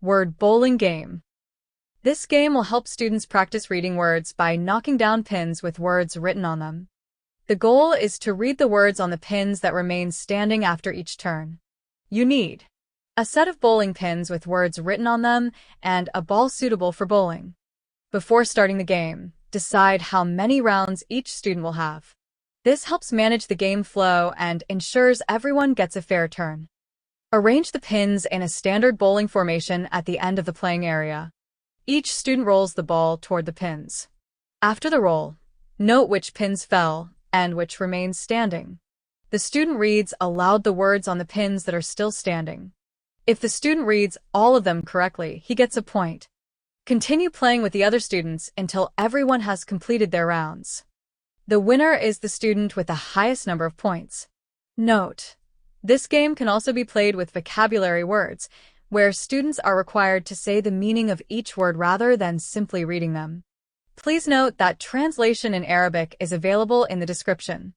Word bowling game. This game will help students practice reading words by knocking down pins with words written on them. The goal is to read the words on the pins that remain standing after each turn. You need a set of bowling pins with words written on them and a ball suitable for bowling. Before starting the game, decide how many rounds each student will have. This helps manage the game flow and ensures everyone gets a fair turn. Arrange the pins in a standard bowling formation at the end of the playing area. Each student rolls the ball toward the pins. After the roll, note which pins fell and which remains standing. The student reads aloud the words on the pins that are still standing. If the student reads all of them correctly, he gets a point. Continue playing with the other students until everyone has completed their rounds. The winner is the student with the highest number of points. Note: this game can also be played with vocabulary words, where students are required to say the meaning of each word rather than simply reading them. Please note that translation in Arabic is available in the description.